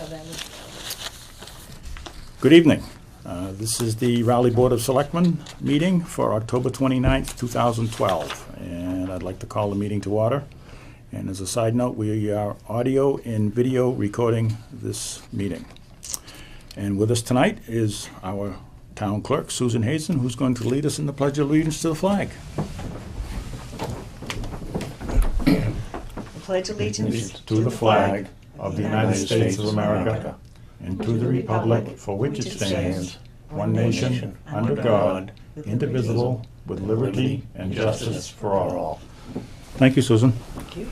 have that one. Good evening. This is the Raleigh Board of Selectmen meeting for October 29th, 2012. And I'd like to call the meeting to order. And as a side note, we are audio and video recording this meeting. And with us tonight is our town clerk, Susan Hazen, who's going to lead us in the Pledge of Allegiance to the flag. Pledge allegiance To the flag of the United States of America and to the republic for which it stands, one nation, under God, indivisible, with liberty and justice for all. Thank you, Susan. Thank you.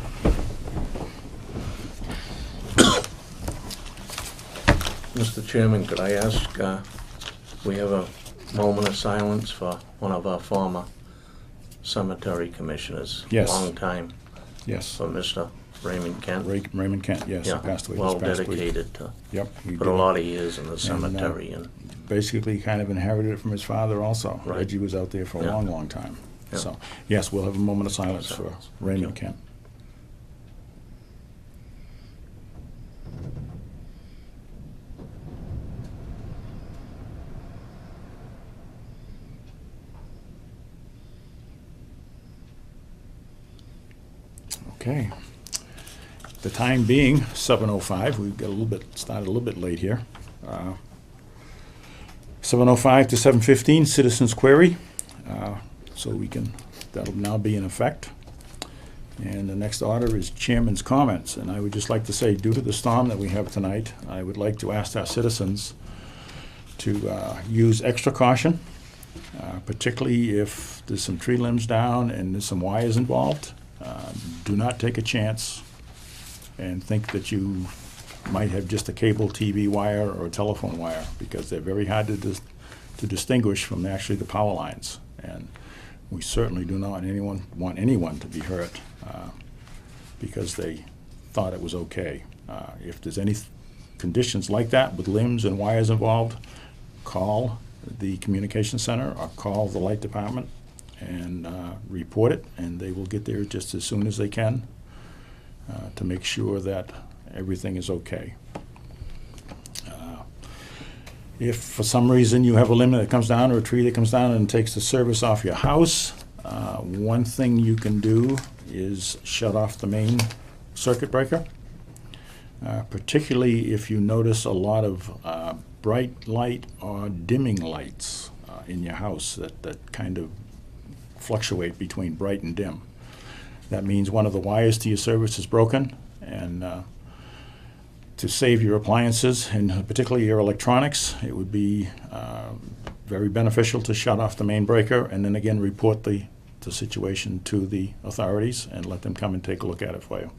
Mr. Chairman, could I ask, we have a moment of silence for one of our former cemetery commissioners. Yes. Long time, Yes. for Mr. Raymond Kent. Raymond Kent, yes, he Yeah, passed away well this past week. dedicated to, Yep. He put a did. lot of years in the cemetery and, Basically kind of inherited it from his father also. Right. Reggie was out there for a Yeah. long, long time. Yeah. So, yes, we'll have a moment of silence for Raymond Kent. Okay. The time being 7:05, we got started a little bit late here. 7:05 to 7:15, citizens query. That'll now be in effect. And the next order is chairman's comments. And I would just like to say, due to the storm that we have tonight, I would like to ask our citizens to use extra caution, particularly if there's some tree limbs down and there's some wires involved. Do not take a chance and think that you might have just a cable TV wire or a telephone wire, because they're very hard to distinguish from actually the power lines. And we certainly do not want anyone to be hurt because they thought it was okay. If there's any conditions like that with limbs and wires involved, call the communication center or call the light department and report it, and they will get there just as soon as they can to make sure that everything is okay. If for some reason you have a limb that comes down or a tree that comes down and takes the service off your house, one thing you can do is shut off the main circuit breaker, particularly if you notice a lot of bright light or dimming lights in your house that kind of fluctuate between bright and dim. That means one of the wires to your service is broken, and to save your appliances, and particularly your electronics, it would be very beneficial to shut off the main breaker and then again report the situation to the authorities and let them come and take a look at it for you.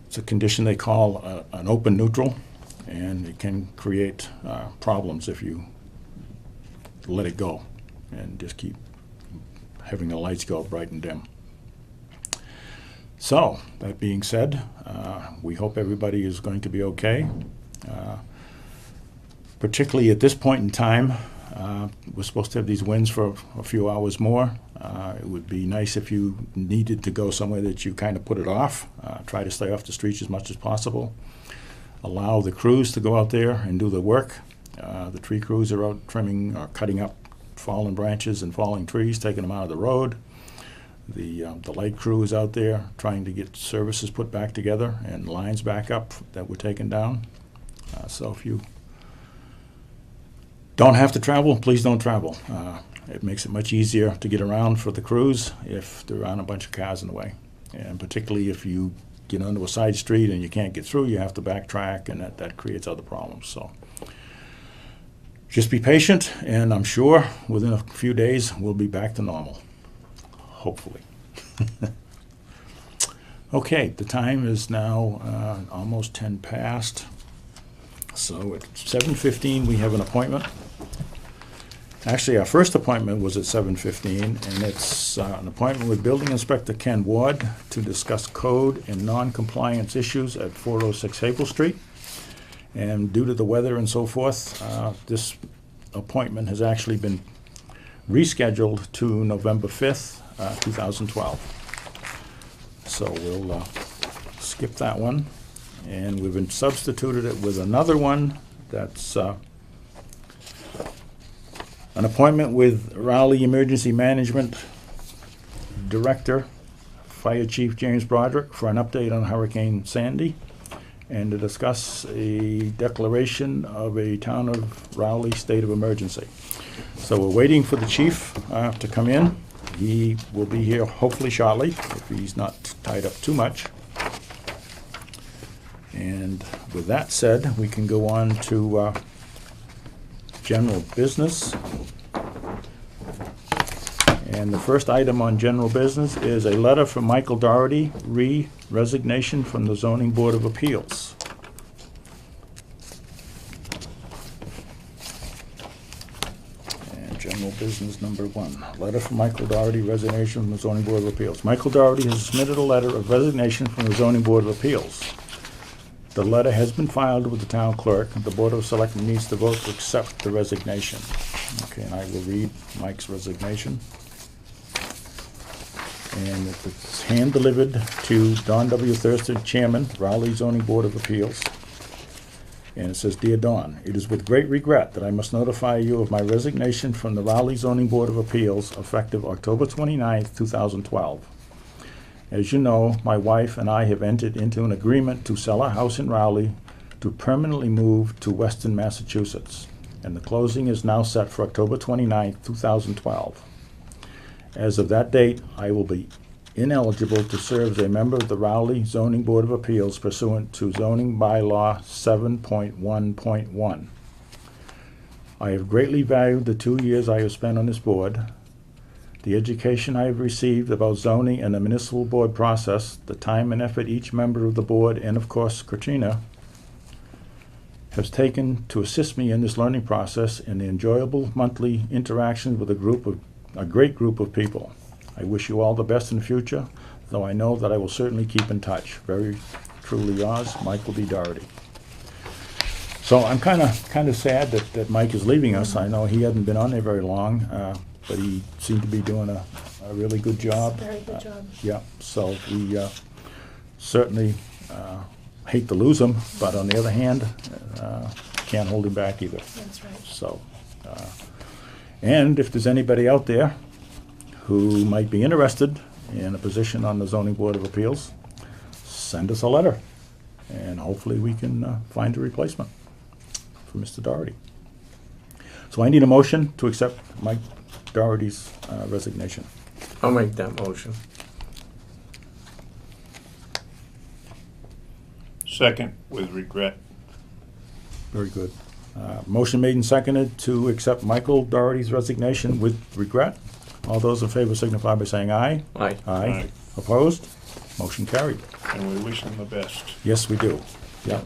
It's a condition they call an open neutral, and it can create problems if you let it go and just keep having the lights go bright and dim. So, that being said, we hope everybody is going to be okay. Particularly at this point in time, we're supposed to have these winds for a few hours more. It would be nice if you needed to go somewhere that you kind of put it off. Try to stay off the streets as much as possible. Allow the crews to go out there and do the work. The tree crews are out trimming or cutting up fallen branches and falling trees, taking them out of the road. The light crew is out there trying to get services put back together and lines back up that were taken down. So if you don't have to travel, please don't travel. It makes it much easier to get around for the crews if there aren't a bunch of cars in the way. And particularly if you get onto a side street and you can't get through, you have to backtrack, and that creates other problems. So just be patient, and I'm sure within a few days we'll be back to normal. Hopefully. Okay, the time is now almost 10 past. So at 7:15 we have an appointment. Actually, our first appointment was at 7:15, and it's an appointment with Building Inspector Ken Ward to discuss code and non-compliance issues at 406 Maple Street. And due to the weather and so forth, this appointment has actually been rescheduled to November 5th, 2012. So we'll skip that one. and we've been substituted it with another one that's an appointment with Raleigh Emergency Management Director, Fire Chief James Broderick, for an update on Hurricane Sandy and to discuss a declaration of a town of Raleigh state of emergency. So we're waiting for the chief to come in. He will be here hopefully shortly, if he's not tied up too much. And with that said, we can go on to general business. And the first item on general business is a letter from Michael Doherty, resignation from the Zoning Board of Appeals. And general business number 1, letter from Michael Doherty, resignation from the Zoning Board of Appeals. Michael Doherty has submitted a letter of resignation from the Zoning Board of Appeals. The letter has been filed with the town clerk. The Board of Selectmen needs to vote to accept the resignation. Okay, and I will read Mike's resignation. And it's hand-delivered to Don W. Thurston, Chairman, Raleigh Zoning Board of Appeals. And it says, Dear Don, it is with great regret that I must notify you of my resignation from the Raleigh Zoning Board of Appeals effective October 29th, 2012. As you know, my wife and I have entered into an agreement to sell our house in Raleigh to permanently move to Weston, Massachusetts, and the closing is now set for October 29th, 2012. As of that date, I will be ineligible to serve as a member of the Raleigh Zoning Board of Appeals pursuant to Zoning Bylaw 7.1.1. I have greatly valued the 2 years I have spent on this board, the education I have received about zoning and the municipal board process, the time and effort each member of the board, and of course Katrina, has taken to assist me in this learning process, and the enjoyable monthly interactions with a great group of people. I wish you all the best in the future, though I know that I will certainly keep in touch. Very truly yours, Michael D. Doherty. So I'm kind of sad that Mike is leaving us. I know he hadn't been on there very long, but he seemed to be doing a really good job. Very good job. Yeah, so we certainly hate to lose him, but on the other hand, can't hold him back either. That's right. So, and if there's anybody out there who might be interested in a position on the Zoning Board of Appeals, send us a letter, and hopefully we can find a replacement for Mr. Doherty. So I need a motion to accept Mike Doherty's resignation. I'll make that motion. Second, with regret. Very good. Motion made and seconded to accept Michael Doherty's resignation with regret. All those in favor signify by saying aye. Aye. Aye. Opposed? Motion carried. And we wish him the best. Yes, we do. Yeah.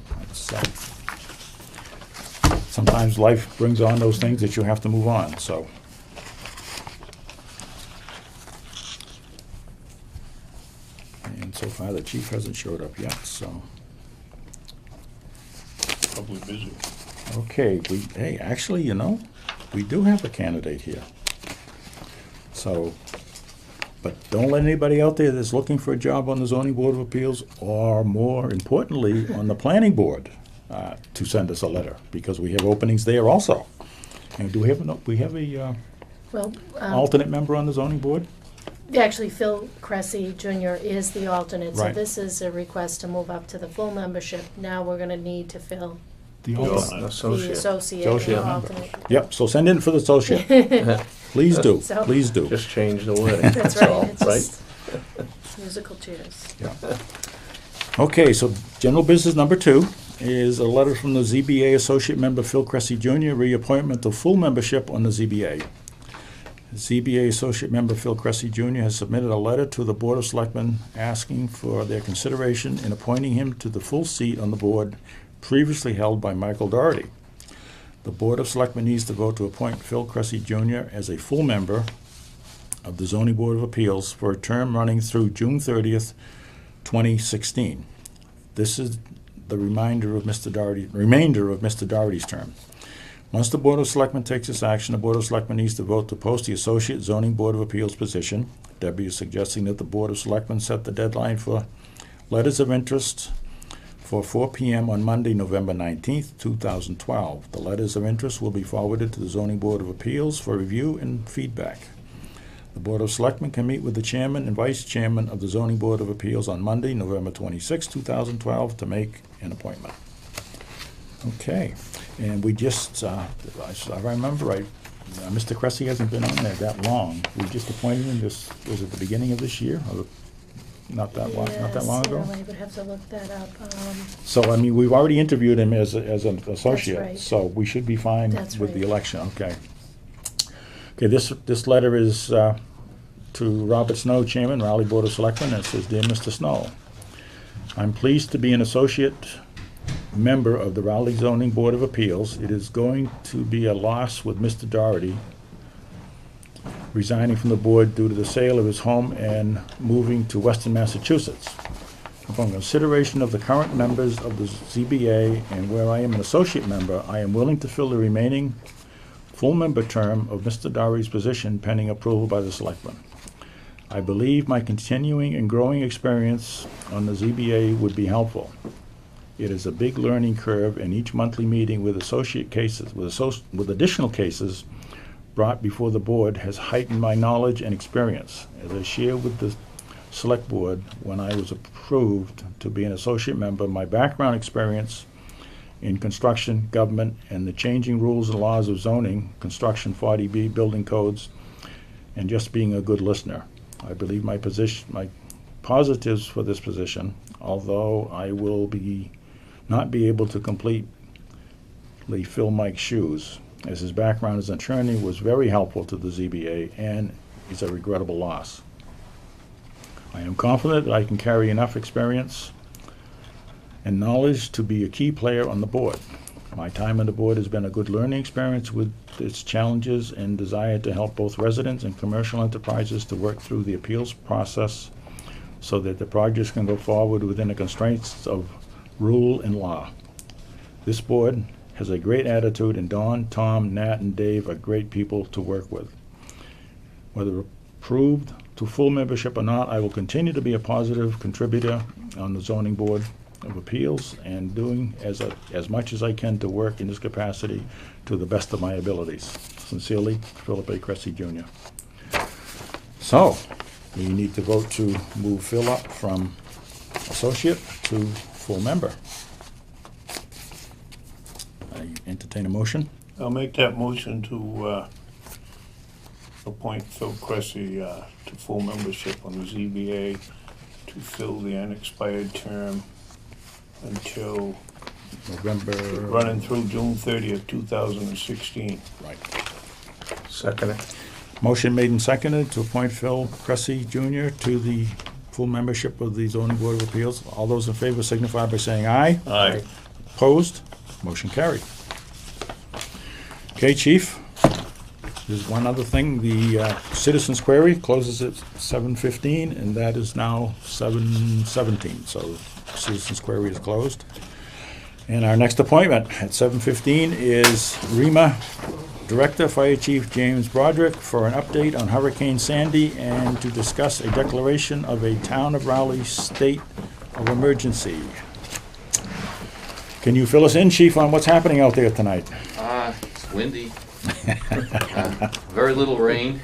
Sometimes life brings on those things that you have to move on, so. And so far, the chief hasn't showed up yet, so. Probably busy. Okay, hey, actually, we do have a candidate here. So, but don't let anybody out there that's looking for a job on the Zoning Board of Appeals, or more importantly, on the Planning Board, to send us a letter, because we have openings there also. And do we have a Well, alternate member on the Zoning Board? actually, Phil Cressy Jr. is the alternate, so Right. this is a request to move up to the full membership. Now we're gonna need to fill The The alternate. the Associate. associate Associate and member. alternate. Yep, so send in for the associate. Please do, So- please do. Just change the wording. That's all, right, it's just musical chairs. Yeah. Okay, so general business number 2 is a letter from the ZBA Associate Member Phil Cressy Jr., reappointment to full membership on the ZBA. ZBA Associate Member Phil Cressy Jr. has submitted a letter to the Board of Selectmen asking for their consideration in appointing him to the full seat on the board previously held by Michael Doherty. The Board of Selectmen needs to vote to appoint Phil Cressy Jr. as a full member of the Zoning Board of Appeals for a term running through June 30th, 2016. This is the remainder of Mr. Doherty's term. Once the Board of Selectmen takes this action, the Board of Selectmen needs to vote to post the Associate Zoning Board of Appeals position. Debbie is suggesting that the Board of Selectmen set the deadline for letters of interest for 4 p.m. on Monday, November 19th, 2012. The letters of interest will be forwarded to the Zoning Board of Appeals for review and feedback. The Board of Selectmen can meet with the chairman and vice chairman of the Zoning Board of Appeals on Monday, November 26, 2012, to make an appointment. Okay, and we just, if I remember right, Mr. Cressy hasn't been on there that long. We just appointed him was it the beginning of this year? Or not that long ago? Yes, I would have to look that up. So, I mean, we've already interviewed him as an associate. right. So we should be fine That's with the right. election, okay. Okay, this letter is to Robert Snow, Chairman, Raleigh Board of Selectmen, and it says, "Dear Mr. Snow, I'm pleased to be an associate member of the Raleigh Zoning Board of Appeals. It is going to be a loss with Mr. Doherty resigning from the board due to the sale of his home and moving to Western Massachusetts. Upon consideration of the current members of the ZBA and where I am an associate member, I am willing to fill the remaining full member term of Mr. Doherty's position pending approval by the Selectmen. I believe my continuing and growing experience on the ZBA would be helpful. It is a big learning curve, and each monthly meeting with associate cases, with additional cases brought before the board has heightened my knowledge and experience. As I share with the Select Board, when I was approved to be an associate member, my background experience in construction, government, and the changing rules and laws of zoning, construction, 40B, building codes, and just being a good listener. I believe my positives for this position, although I will not be able to completely fill Mike's shoes, as his background as an attorney was very helpful to the ZBA and is a regrettable loss. I am confident that I can carry enough experience and knowledge to be a key player on the board. My time on the board has been a good learning experience with its challenges and desire to help both residents and commercial enterprises to work through the appeals process so that the projects can go forward within the constraints of rule and law. This board has a great attitude, and Don, Tom, Nat, and Dave are great people to work with. Whether approved to full membership or not, I will continue to be a positive contributor on the Zoning Board of Appeals and doing as much as I can to work in this capacity to the best of my abilities. Sincerely, Philip A. Cressy, Jr. So, we need to vote to move Phil up from associate to full member. I entertain a motion. I'll make that motion to appoint Phil Cressy to full membership on the ZBA to fill the unexpired term until November. running through June 30th, 2016. Right. Second it. Motion made and seconded to appoint Phil Cressy Jr. to the full membership of the Zoning Board of Appeals. All those in favor signify by saying aye. Aye. Opposed? Motion carried. Okay, Chief, there's one other thing. The citizens' query closes at 7:15, and that is now 7:17, so citizens' query is closed. And our next appointment at 7:15 is REMA Director, Fire Chief James Broderick, for an update on Hurricane Sandy and to discuss a declaration of a Town of Raleigh state of emergency. Can you fill us in, Chief, on what's happening out there tonight? It's windy. Very little rain.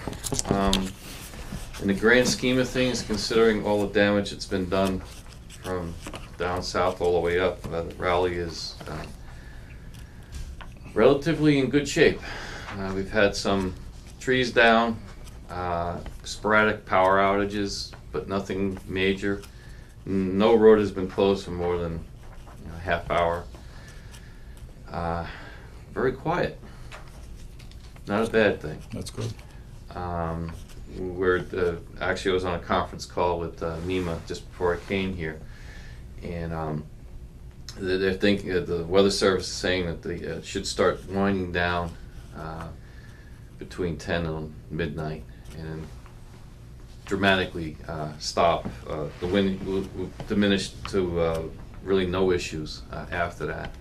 In the grand scheme of things, considering all the damage that's been done from down south all the way up, Raleigh is relatively in good shape. We've had some trees down, sporadic power outages, but nothing major. No road has been closed for more than a half hour. Very quiet. Not a bad thing. That's good. Actually, I was on a conference call with MEMA just before I came here, and they're thinking the Weather Service is saying that they should start winding down between 10 and midnight, and dramatically stop. The wind will diminish to really no issues after that.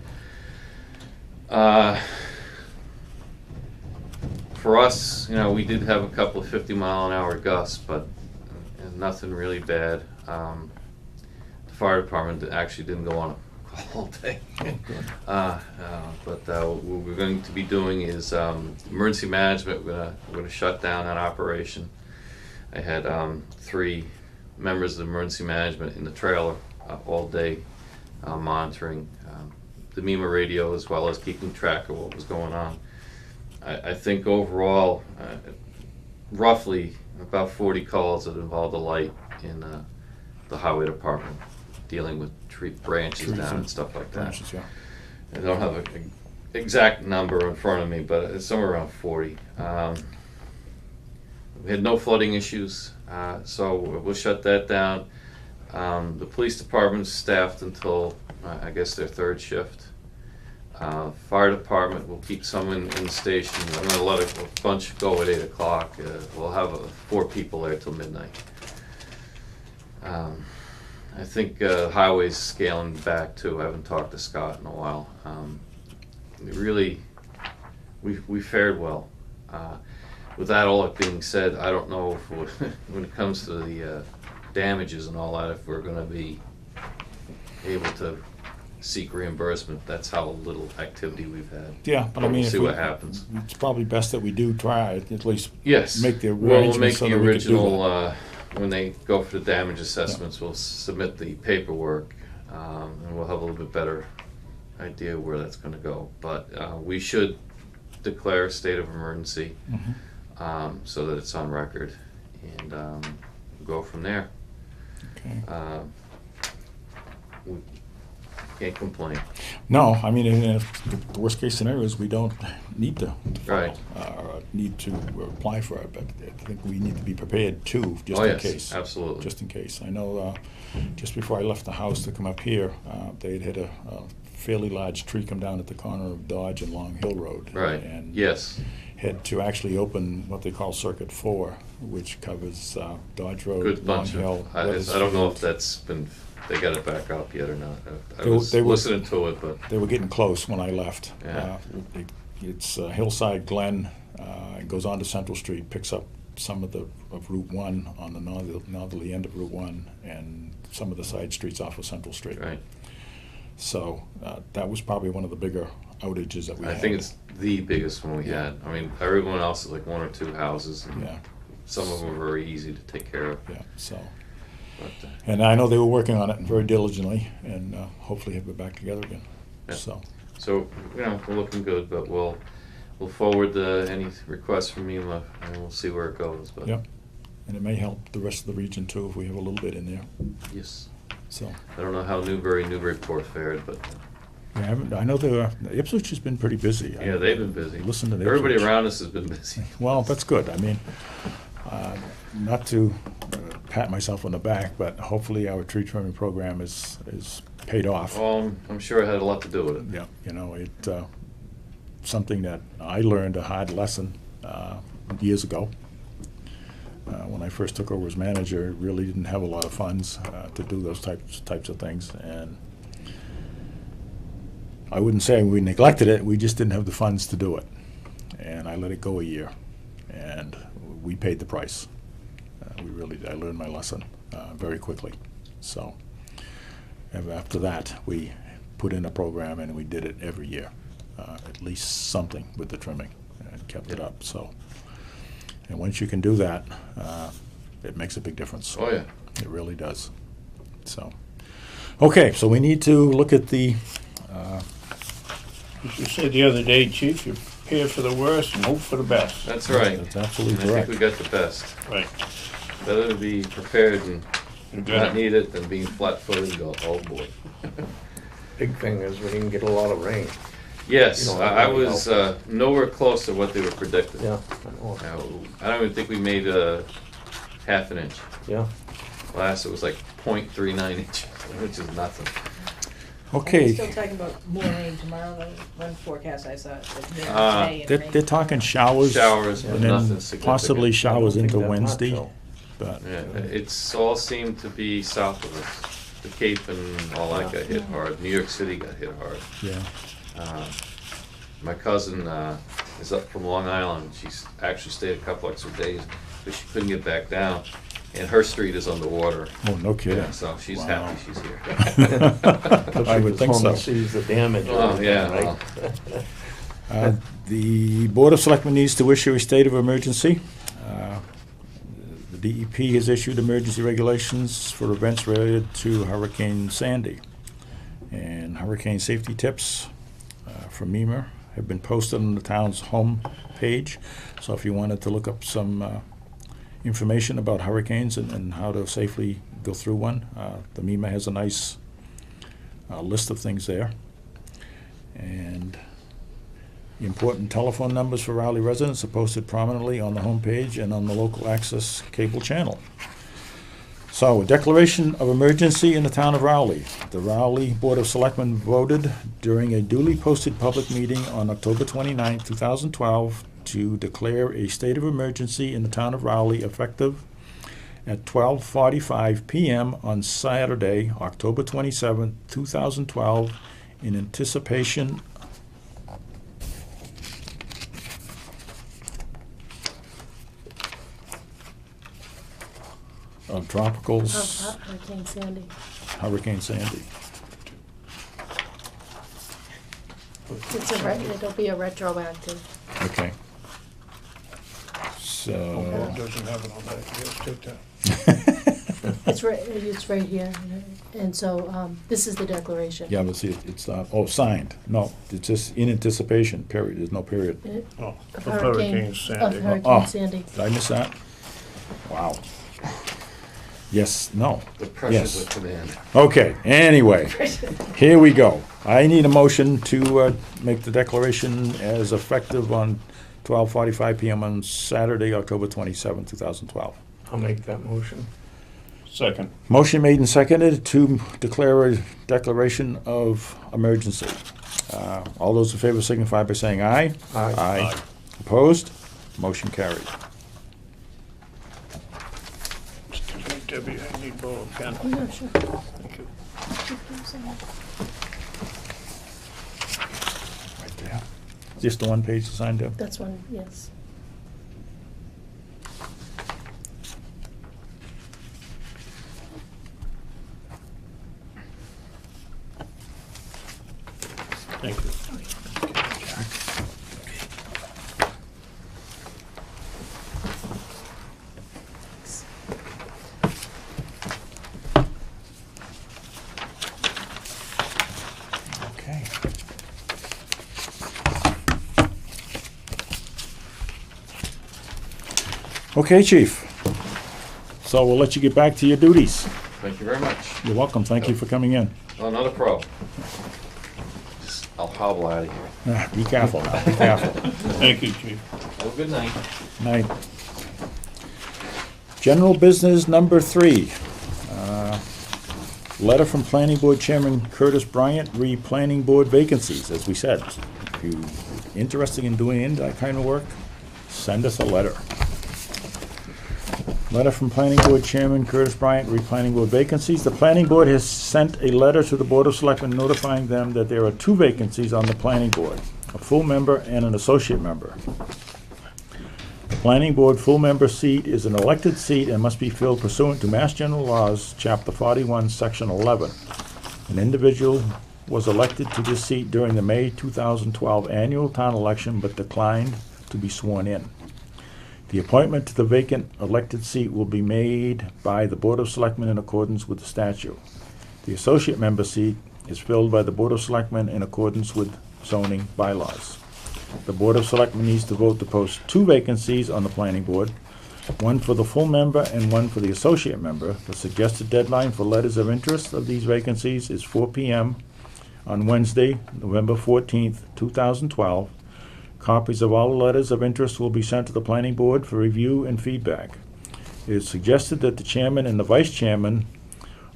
For us, we did have a couple of 50-mile-an-hour gusts, but nothing really bad. The fire department actually didn't go on a call all day. Oh, good. But what we're going to be doing is emergency management. We're gonna shut down that operation. I had 3 members of emergency management in the trailer all day, monitoring the MEMA radio as well as keeping track of what was going on. I think overall, roughly about 40 calls that involved a light in the highway department, dealing with branches Trees down and and stuff like that. Branches, yeah. I don't have an exact number in front of me, but it's somewhere around 40. We had no flooding issues, so we'll shut that down. The police department's staffed until, I guess, their 3rd shift. Fire department will keep some in the station. I'm going to let a bunch go at 8 o'clock. We'll have 4 people there till midnight. I think highway's scaling back too. I haven't talked to Scott in a while. Really, we fared well. With that all being said, I don't know if when it comes to the damages and all that, if we're going to be able to seek reimbursement. That's how little activity we've had. Yeah, but I mean, We'll if see we- what happens. It's probably best that we do try it, at least Yes. make the Well, we'll make arrangements so the that we could do original, that. when they go for the damage assessments, we'll submit the paperwork, and we'll have a little bit better idea where that's gonna go. But, we should declare a state of emergency, Mhm. so that it's on record, and, go from there. Okay. We can't complain. No, I mean, if the worst case scenario is we don't need to Right. or need to apply for it, but I think we need to be prepared too, just Oh, in yes, case. absolutely. Just in case. I know, just before I left the house to come up here, they'd had a fairly large tree come down at the corner of Dodge and Long Hill Road. Right, And yes. had to actually open what they call Circuit 4, which covers Dodge Road, Good Long bunch Hill. of, I don't know if Weathersfield. that's been, they got it back up yet or not. I They- was they were- listening to it, but, They were getting close when I left. Yeah. It's Hillside Glen, it goes on to Central Street, picks up some of Route 1 on the northerly end of Route 1, and some of the side streets off of Central Street. right. So that was probably one of the bigger outages that we I had. think it's the biggest one we Yeah. had. I mean, everyone else is like 1 or 2 houses, and Yeah, some of them are very easy to take care of. yeah, so. But, And I know they were working on it very diligently, and hopefully have it back together again. Yeah. So, so, we're looking good, but we'll forward any requests from MEMA, and we'll see where it goes, but. Yep. And it may help the rest of the region too if we have a little bit in there. Yes. So, I don't know how Newburyport fared, but, yeah, I know Ipswich has been pretty busy. yeah, they've been busy. Listen to the Everybody Ipswich. around us has been busy. Well, that's good. I mean, not to pat myself on the back, but hopefully our tree trimming program is paid off. Well, I'm sure it had a lot to do with it. Yeah, you know, something that I learned a hard lesson years ago. When I first took over as manager, really didn't have a lot of funds to do those types of things, and I wouldn't say we neglected it. We just didn't have the funds to do it, and I let it go a year, and we paid the price. I learned my lesson very quickly. So after that, we put in a program, and we did it every year, at least something with the trimming, and kept it up. So. And once you can do that, it makes a big difference. Oh, yeah. It really does. So, okay, so we need to look at the, As you said the other day, Chief, you prepare for the worst and hope for the best. That's right. That's absolutely And I correct. think we got the best. Right. Better to be prepared and You not got it. need it than being flat-footed and go, oh, boy. Big thing is we didn't get a lot of rain. Yes, You know, I really was helpful. nowhere close to what they were predicting. Yeah, I know. I don't even think we made half an inch. Yeah. Last, it was like 0.39 inches, which is nothing. We're Okay, still talking about more rain tomorrow, the one forecast I saw, today and they're rain. talking showers. Showers, but And nothing then significant. possibly showers I don't think into that much, Wednesday, though. but, Yeah, it's all seemed to be south of us. The Cape and all that got hit hard. New York City got hit hard. yeah. My cousin is up from Long Island. She's actually stayed a couple extra days because she couldn't get back down. and her street is underwater. Oh, no kidding. Yeah, so she's Wow. happy she's here. I would think so. Sees the damage. Oh, yeah, right? well, The Board of Selectmen needs to issue a state of emergency. The DEP has issued emergency regulations for events related to Hurricane Sandy. And hurricane safety tips from MEMA have been posted on the town's home page. So if you wanted to look up some information about hurricanes and how to safely go through one, the MEMA has a nice list of things there. And the important telephone numbers for Raleigh residents are posted prominently on the homepage and on the local access cable channel. So, a declaration of emergency in the town of Raleigh. The Raleigh Board of Selectmen voted during a duly posted public meeting on October 29, 2012, to declare a state of emergency in the town of Raleigh effective at 12:45 p.m. on Saturday, October 27, 2012, in anticipation of tropicals, Hurricane Sandy. Hurricane Sandy. It'll be a retroactive. Okay. Oh, So, it doesn't have it on that, yes, take that. It's right here, and so, this is the declaration. yeah, but see, it's not, oh, signed. No, it's just in anticipation, period. There's no period. Oh, Of of Hurricane Of Sandy. Oh. Hurricane Sandy. Did I miss that? Wow. Yes, no. the pressures Yes. of command. Okay, anyway, here we go. I need a motion to make the declaration as effective on 12:45 p.m. on Saturday, October 27, 2012. I'll make that motion. Second. Motion made and seconded to declare a declaration of emergency. All those in favor signify by saying aye. Aye. Aye. Opposed? Motion carried. Excuse me, Debbie, I need to borrow a pen. Oh, yeah, sure. Thank you. Right there. Just the one page to sign to? That's one, yes. Thank you. Okay. Okay, Chief. So we'll let you get back to your duties. Thank you very much. You're welcome. Thank you for coming in. Oh, not a pro. Just, I'll hobble out of here. Be careful now, be careful. Thank you, Chief. Have a good night. Night. General business number 3. Letter from Planning Board Chairman Curtis Bryant, re Planning Board vacancies, as we said. If you're interested in doing that kind of work, send us a letter. Letter from Planning Board Chairman Curtis Bryant, re Planning Board vacancies. The Planning Board has sent a letter to the Board of Selectmen notifying them that there are 2 vacancies on the Planning Board, a full member and an associate member. The Planning Board full member seat is an elected seat and must be filled pursuant to Mass General Laws, Chapter 41, Section 11. An individual was elected to this seat during the May 2012 annual town election but declined to be sworn in. The appointment to the vacant elected seat will be made by the Board of Selectmen in accordance with the statute. The associate member seat is filled by the Board of Selectmen in accordance with zoning bylaws. The Board of Selectmen needs to vote to post 2 vacancies on the Planning Board, one for the full member and one for the associate member. The suggested deadline for letters of interest of these vacancies is 4 p.m. on Wednesday, November 14th, 2012. Copies of all the letters of interest will be sent to the Planning Board for review and feedback. It is suggested that the chairman and the vice chairman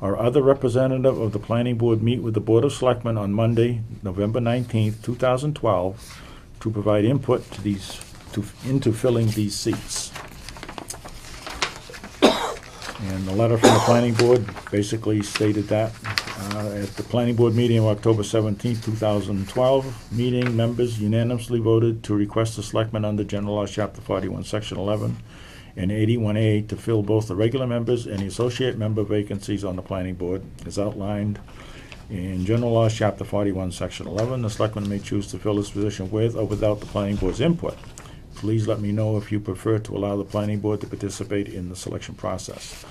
or other representative of the Planning Board meet with the Board of Selectmen on Monday, November 19th, 2012, to provide input to into filling these seats. And the letter from the Planning Board basically stated that at the Planning Board meeting of October 17, 2012, meeting members unanimously voted to request the Selectmen under General Laws, Chapter 41, Section 11, and 81A to fill both the regular members and the associate member vacancies on the planning board as outlined in General Laws, Chapter 41, Section 11. The selectmen may choose to fill this position with or without the planning board's input. Please let me know if you prefer to allow the planning board to participate in the selection process.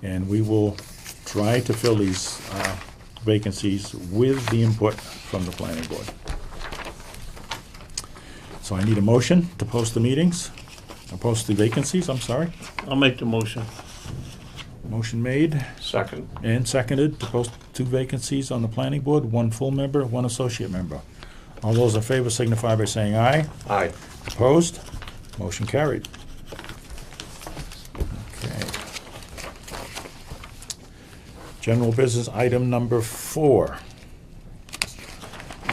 And we will try to fill these vacancies with the input from the planning board. So I need a motion to post the meetings, or post the vacancies, I'm sorry. I'll make the motion. Motion made Second. and seconded to post 2 vacancies on the planning board, 1 full member, 1 associate member. All those in favor signify by saying aye. Aye. Opposed? Motion carried. Okay. General business item number 4.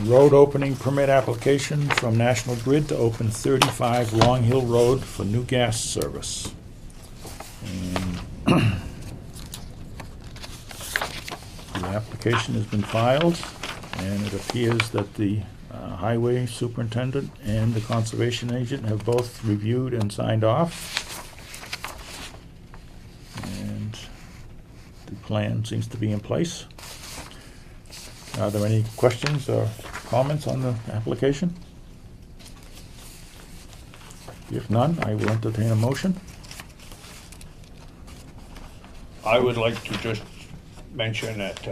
Road opening permit application from National Grid to open 35 Long Hill Road for new gas service. And the application has been filed, and it appears that the highway superintendent and the conservation agent have both reviewed and signed off. And the plan seems to be in place. Are there any questions or comments on the application? If none, I will entertain a motion. I would like to just mention that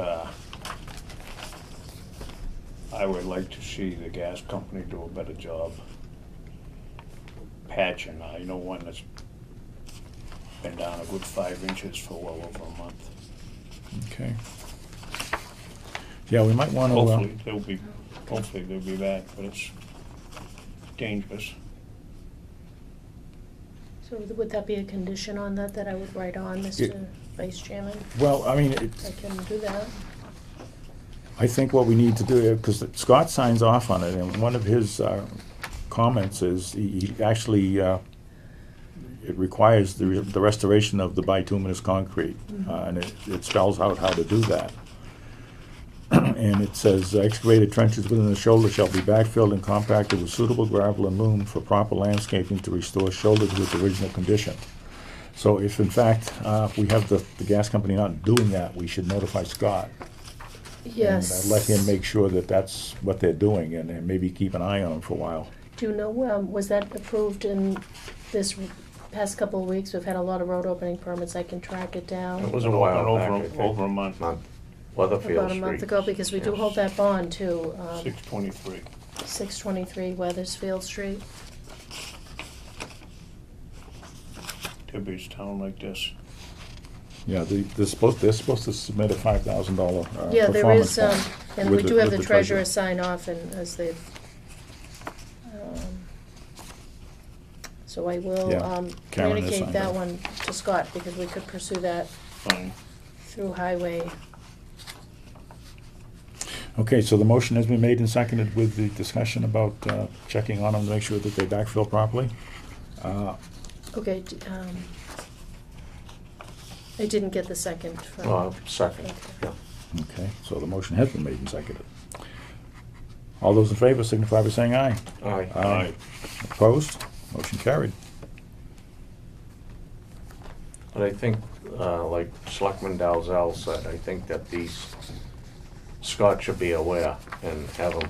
I would like to see the gas company do a better job patching. I know one that's been down a good 5 inches for well over a month. Okay. Yeah, we might want to. Hopefully they'll be back, but it's dangerous. So would that be a condition on that I would write on, Mr. Vice Chairman? Well, I mean, I can do that. I think what we need to do, because Scott signs off on it, and one of his comments is he actually, it requires the restoration of the bituminous concrete, and it spells out how to do that. And it says, excavated trenches within the shoulder shall be backfilled and compacted with suitable gravel and loam for proper landscaping to restore shoulder to its original condition. So if in fact we have the gas company not doing that, we should notify Scott. Yes. And let him make sure that that's what they're doing, and maybe keep an eye on them for a while. Do you know, was that approved in this past couple of weeks? We've had a lot of road opening permits. I can track it down. It was a while back, I think. Over a month. Weatherfield About a month Street. ago, because we do Yes. hold that bond too. 623. 623 Weathersfield Street. Tibbetts town like this. Yeah, they're supposed to submit a $5,000 Yeah, there performance is, bond and we with do have with the treasurer sign off, and as they've, so I will Yeah, Karen has communicate signed that off. one to Scott, because we could pursue that Fine. through highway. Okay, so the motion has been made and seconded with the discussion about checking on them to make sure that they backfill properly. Okay, I didn't get the second from. Second, Okay. yeah. Okay, so the motion has been made and seconded. All those in favor signify by saying aye. Aye. Aye. Opposed? Motion carried. But I think, like Selectman Dalzell said, I think that these, Scott should be aware and have him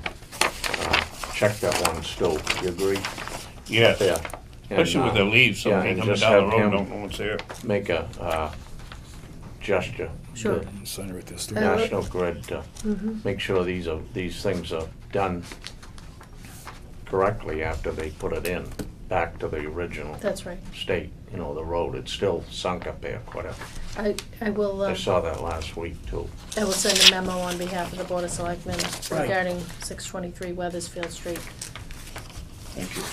check that one still. You agree? Yes. Yeah. Especially with the leaves, so yeah, they and coming just down the have road, him don't know what's there. Make a gesture. Sure. to Sign it with this. National Grid to Mhm. make sure these things are done correctly after they put it in, back to the original That's right. state. You know, the road, it's still sunk up there quite a, I will, I saw that last week too. I will send a memo on behalf of the Board of Selectmen Right. regarding 623 Weathersfield Street. Thank you.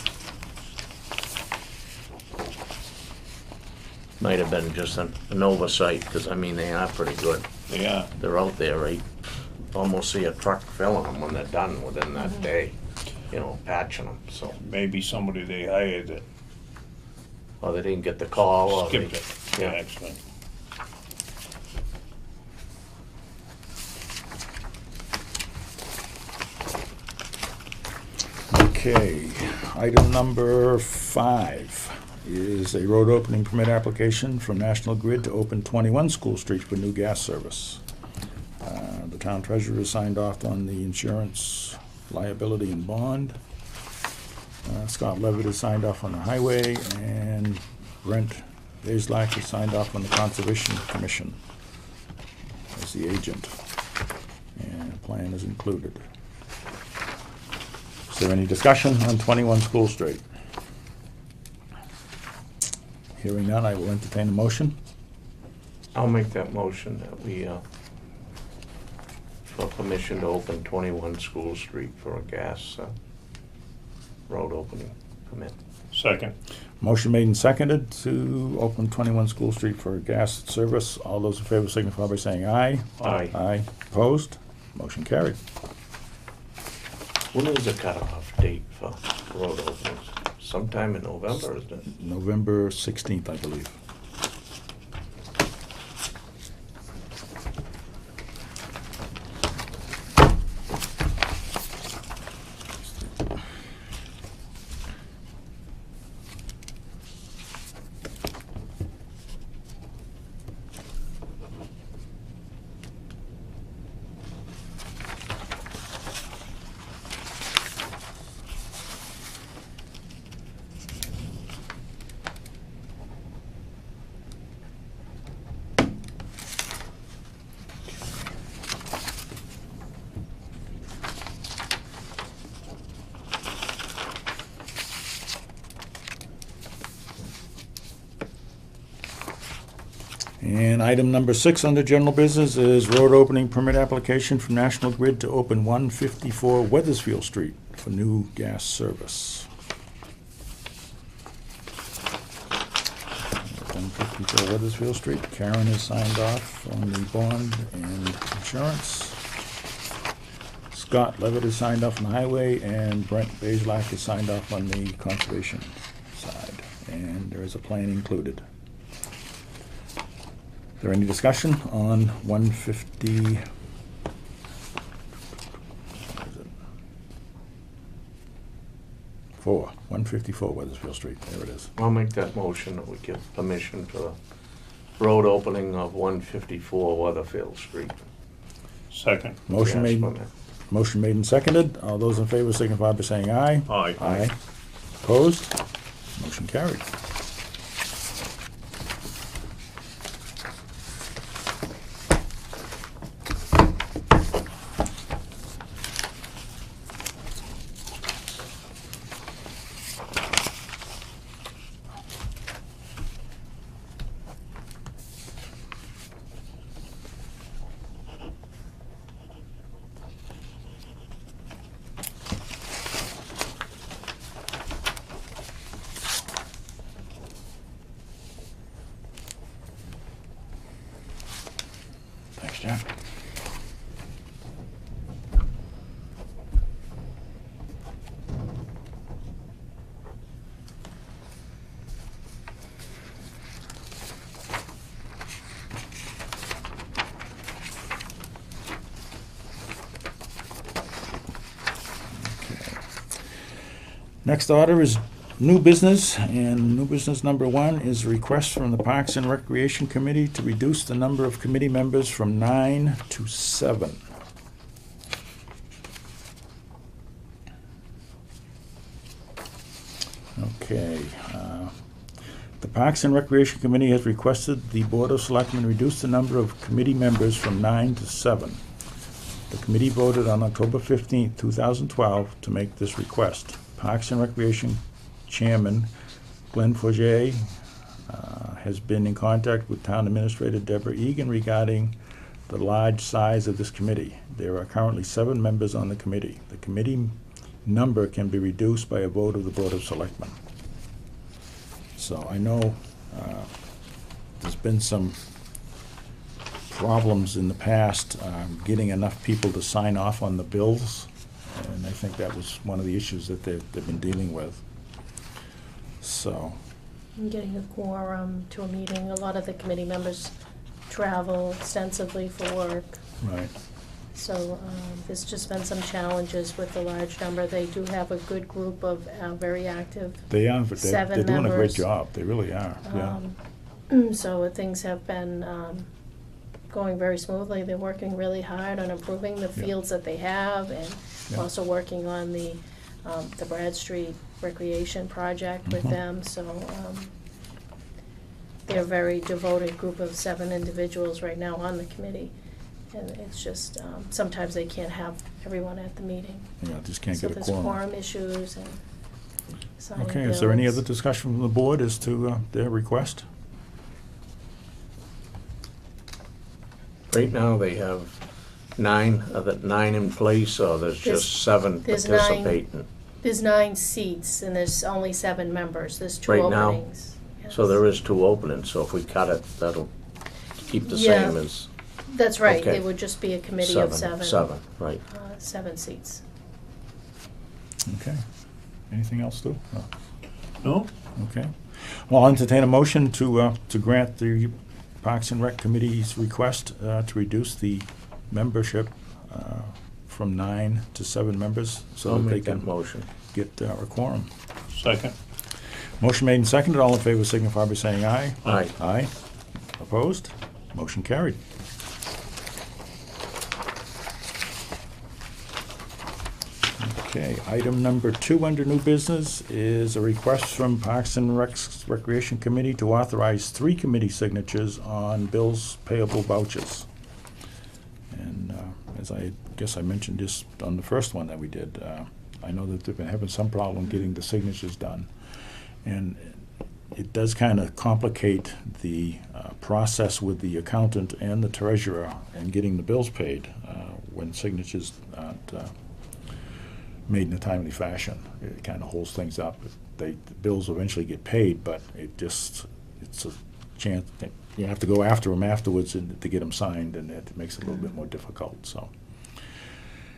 Might have been just an oversight, because I mean, they are pretty good. They are. They're out there, right? Almost see a truck filling them when they're done within that day, you know, patching them, so. Maybe somebody they hired that Or they didn't get the call, or they. skipped it. Yeah. Accident. Okay, item number 5. is a road opening permit application from National Grid to open 21 School Street for new gas service. The town treasurer signed off on the insurance, liability, and bond. Scott Levitt has signed off on the highway, and Brent Bazelak has signed off on the Conservation Commission as the agent. And a plan is included. Is there any discussion on 21 School Street? Hearing none, I will entertain a motion. I'll make that motion that we, for permission to open 21 School Street for a gas road opening permit. Second. Motion made and seconded to open 21 School Street for gas service. All those in favor signify by saying aye. Aye. Aye. Opposed? Motion carried. When is the cutoff date for road openings? Sometime in November, isn't it? November 16th, I believe. And item number 6 under general business is road opening permit application from National Grid to open 154 Weathersfield Street for new gas service. 154 Weathersfield Street. Karen has signed off on the bond and insurance. Scott Levitt has signed off on the highway, and Brent Bazelak has signed off on the conservation side. And there is a plan included. Is there any discussion on 154 Weathersfield Street? There it is. I'll make that motion that we give permission for the road opening of 154 Weatherfield Street. Second. Motion Gas made, permit. motion made and seconded. All those in favor signify by saying aye. Aye. Aye. Opposed? Motion carried. Thanks, John. Next order is new business, and new business number 1 is a request from the Parks and Recreation Committee to reduce the number of committee members from 9 to 7. Okay. The Parks and Recreation Committee has requested the Board of Selectmen reduce the number of committee members from 9 to 7. The committee voted on October 15, 2012 to make this request. Parks and Recreation Chairman Glenn Forget has been in contact with Town Administrator Deborah Egan regarding the large size of this committee. There are currently 7 members on the committee. The committee number can be reduced by a vote of the Board of Selectmen. So I know there's been some problems in the past getting enough people to sign off on the bills, and I think that was one of the issues that they've been dealing with. So, And getting a quorum to a meeting. A lot of the committee members travel extensively for work. right. So there's just been some challenges with the large number. They do have a good group of very active. They are, but they're 7 doing a great members. job. They really are, yeah. So things have been going very smoothly. They're working really hard on improving the Yeah. fields that they have, and Yeah. also working on the Brad Street Recreation Project with Mhm. them. So they're a very devoted group of 7 individuals right now on the committee. And it's just, sometimes they can't have everyone at the meeting. Yeah, just can't So get a there's quorum. quorum issues and signing Okay, is there any bills. other discussion from the board as to their request? Right now, they have 9, are there 9 in place, or there's There's- just 7 there's 9. participating? There's 9 seats, and there's only 7 members. There's 2 Right now? openings. So there is 2 openings, so if we cut it, that'll keep the Yeah. same as That's right. Okay. It would just be a committee of 7. 7, right. 7 seats. Okay. Anything else, Stu? No. No? Okay. Well, I'll entertain a motion to grant the Parks and Rec Committee's request to reduce the membership from 9 to 7 members so I'll that they make that can motion. get a quorum. Second? Motion made and seconded. All in favor signify by saying aye. Aye. Aye. Opposed? Motion carried. Okay, item number 2 under new business is a request from Parks and Recreation Committee to authorize 3 committee signatures on bills payable vouchers. And as I guess I mentioned just on the first one that we did, I know that they've been having some problem getting the signatures done. And it does kind of complicate the process with the accountant and the treasurer and getting the bills paid when signatures aren't made in a timely fashion. It kind of holds things up. The bills eventually get paid, but it's a chance that you have to go after them afterwards to get them signed, and it makes it a little bit more difficult. So,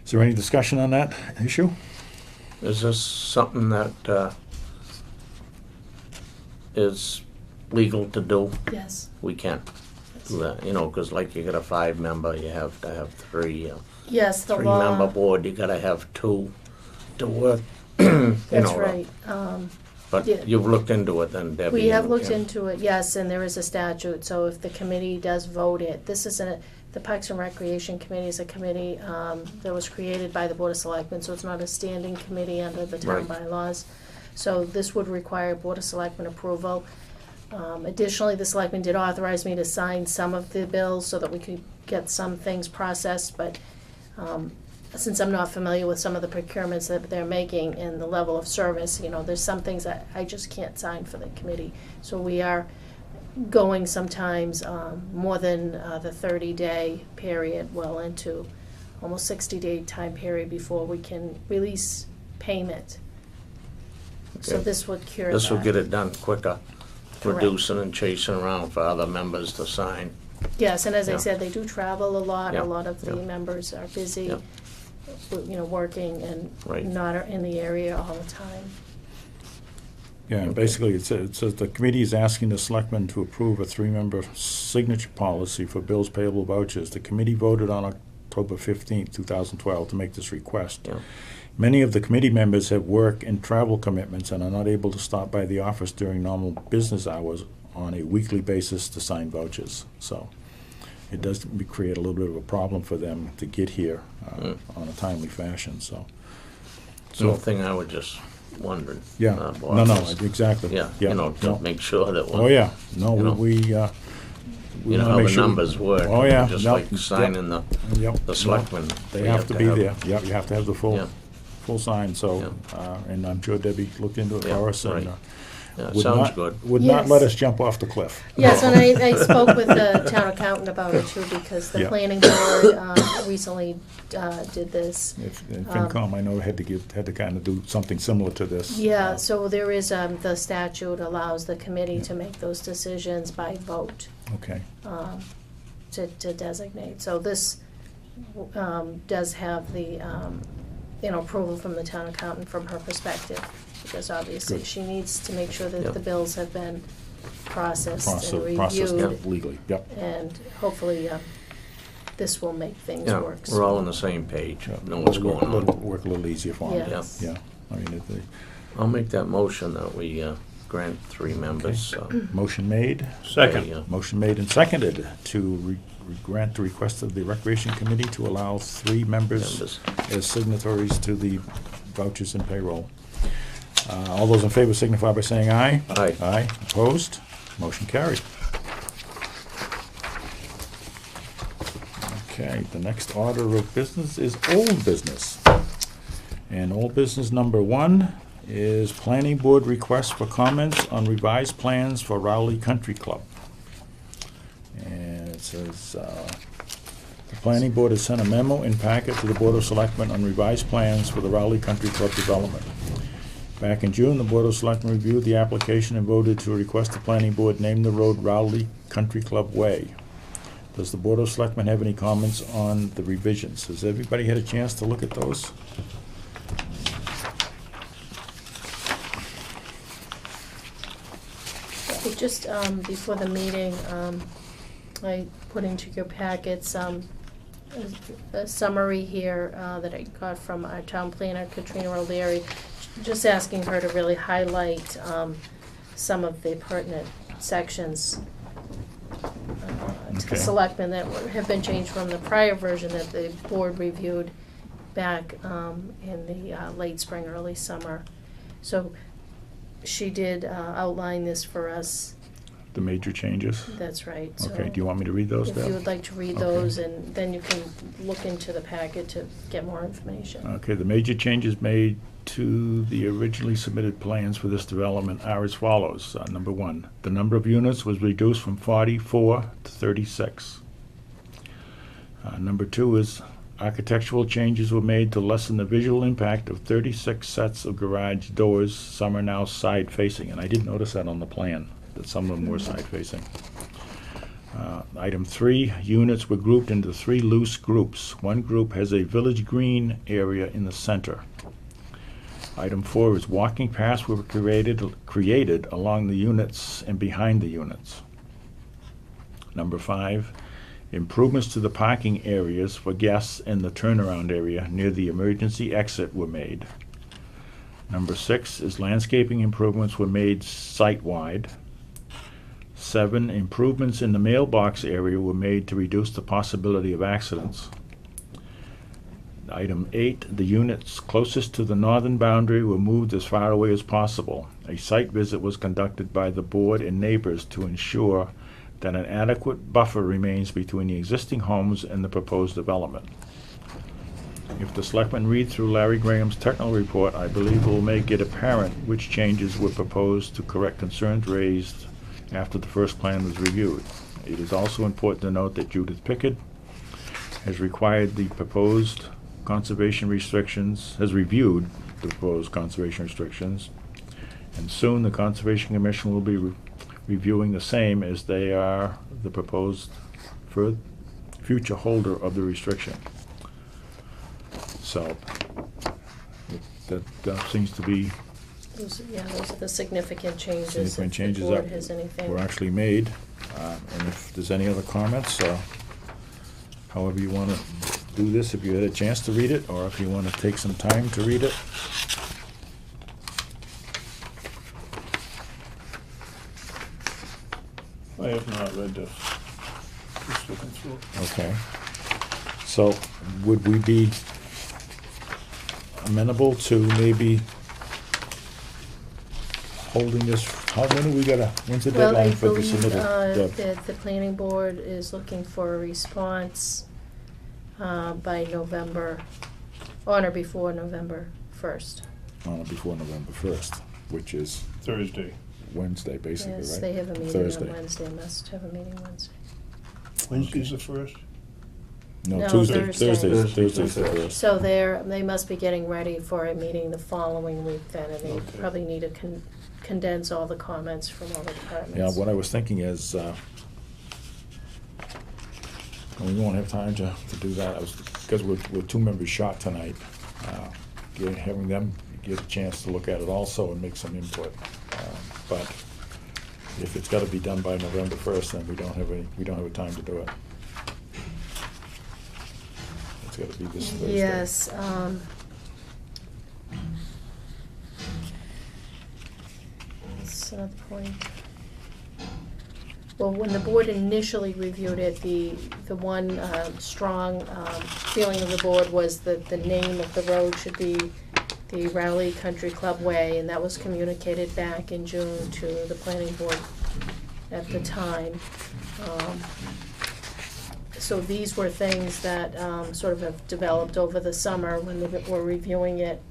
is there any discussion on that issue? Is this something that is legal to do? Yes. We can do that, because like you got a 5-member, you have to have 3. Yes, the law. 3-member board, you gotta have 2 to work. That's That's right. But Yeah. you've looked into it then, Debbie? We have and looked Jim? into it, yes, and there is a statute, so if the committee does vote it, the Parks and Recreation Committee is a committee that was created by the Board of Selectmen, so it's not a standing committee under the town Right. bylaws. So this would require Board of Selectmen approval. Additionally, the Selectmen did authorize me to sign some of the bills so that we could get some things processed, but since I'm not familiar with some of the procurements that they're making and the level of service, there's some things that I just can't sign for the committee. So we are going sometimes more than the 30-day period, well into almost 60-day time period before we can release payment. So Okay. this would cure that. This will get it done quicker, Correct. reducing and chasing around for other members to sign. Yes, and as I Yeah. said, they do travel a lot. Yeah, A lot of the yeah. members are busy, Yeah. working and Right. not in the area all the time. Yeah, and basically, it says the committee is asking the selectmen to approve a 3-member signature policy for bills payable vouchers. The committee voted on October 15th, 2012 to make this request. Yeah. Many of the committee members have work and travel commitments and are not able to stop by the office during normal business hours on a weekly basis to sign vouchers. So it does create a little bit of a problem for them to get here on a timely fashion, so. It's the thing I was just wondering. Yeah, Bob, no, is- exactly. Yeah, no. to make sure that. Oh, yeah, no, you know. we You know wanna how make the sure- numbers work. Oh, yeah. Just Yep, like yep. signing the Yep. selectmen. They we have to be there, yep, you have to have the Yeah. full sign, so, and I'm sure Debbie looked into it Yeah, for us, and right. Yeah, would sounds not- good. would not let Yes. us jump off the cliff. Yes, and I spoke with the town accountant about it too, because the Yeah. planning board recently did this. And FinCom, I know, had to kind of do something similar to this. Yeah, so there is, the statute allows the committee to make those decisions by vote Okay, to designate. So this does have the, approval from the town accountant from her perspective, because obviously Good. she needs to make sure that Yep. the bills have been processed and processed reviewed. legally, yep. And hopefully, this will make things Yeah, work. we're all on smooth. the same page, Yeah, know what's work- going on. Work a little easier for them. Yes. Yeah, I mean, I'll make that motion that we grant 3 members. motion made, Second. motion made and seconded to grant the request of the Recreation Committee to allow 3 members as signatories to the vouchers and payroll. All those in favor signify by saying aye. Aye. Aye, opposed, motion carried. Okay, the next order of business is old business. And old business number 1 is Planning Board request for comments on revised plans for Rowley Country Club. And it says, the Planning Board has sent a memo in packet to the Board of Selectmen on revised plans for the Rowley Country Club development. Back in June, the Board of Selectmen reviewed the application and voted to request the Planning Board name the road Rowley Country Club Way. Does the Board of Selectmen have any comments on the revisions? Has everybody had a chance to look at those? It just, before the meeting, I put into your packets, a summary here, that I got from our town planner, Katrina O'Leary, just asking her to really highlight, some of the pertinent sections, to Okay. the selectmen that have been changed from the prior version that the board reviewed back, in the, late spring, early summer. So she did, outline this for us. The major changes? That's right. So Okay, do you want me to read those, if Deb? you would like to read Okay. those, and then you can look into the packet to get more information. Okay, the major changes made to the originally submitted plans for this development are as follows. Number 1, the number of units was reduced from 44 to 36. Number 2 is architectural changes were made to lessen the visual impact of 36 sets of garage doors. Some are now side-facing, and I did notice that on the plan, that some of them were side-facing. Item 3, units were grouped into 3 loose groups. One group has a village green area in the center. Item 4 is walking paths were created along the units and behind the units. Number 5, improvements to the parking areas for guests and the turnaround area near the emergency exit were made. Number 6 is landscaping improvements were made site-wide. 7, improvements in the mailbox area were made to reduce the possibility of accidents. Item 8, the units closest to the northern boundary were moved as far away as possible. A site visit was conducted by the board and neighbors to ensure that an adequate buffer remains between the existing homes and the proposed development. If the selectmen read through Larry Graham's technical report, I believe it will make it apparent which changes were proposed to correct concerns raised after the first plan was reviewed. It is also important to note that Judith Pickett has reviewed the proposed conservation restrictions, and soon the Conservation Commission will be reviewing the same, as they are the proposed future holder of the restriction. So, that seems to be Those are the significant changes. significant If changes the board that has anything. were actually made. And if there's any other comments, however you want to do this, if you had a chance to read it, or if you want to take some time to read it. I have not read this. Just looking through it. Okay. So would we be amenable to maybe holding this, when do we gotta, when's the Well, I deadline for the believe submittal? Deb? that the planning board is looking for a response by November, on or before November 1st. Before November 1st, which is Thursday. Wednesday, basically, right? Yes, they have a meeting Thursday. on Wednesday, must have a meeting Wednesday. Wednesday's the first? No, No, Tuesday, Thursday. Thursday's the Thursday. first. So they must be getting ready for a meeting the following week then, and they Okay. probably need to condense all the comments from all the departments. Yeah, what I was thinking is, we won't have time to do that, because we're 2 members short tonight. Having them get a chance to look at it also and make some input. But if it's gotta be done by November 1st, then we don't have a time to do it. It's gotta be this Thursday. Yes, that's another point. Well, when the board initially reviewed it, the one strong feeling of the board was that the name of the road should be the Rowley Country Club Way, and that was communicated back in June to the planning board at the time. So these were things that sort of have developed over the summer when they were reviewing it.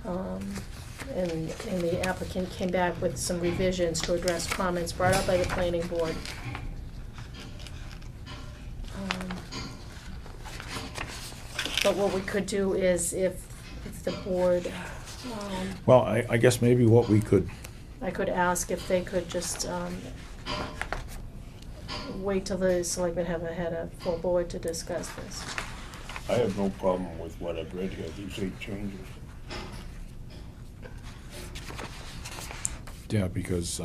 And the applicant came back with some revisions to address comments brought up by the planning board. But what we could do is if the board, Well, I guess maybe what we could, I could ask if they could just wait till the selectmen have had a full board to discuss this. I have no problem with what I've read here, these 8 changes. yeah, because,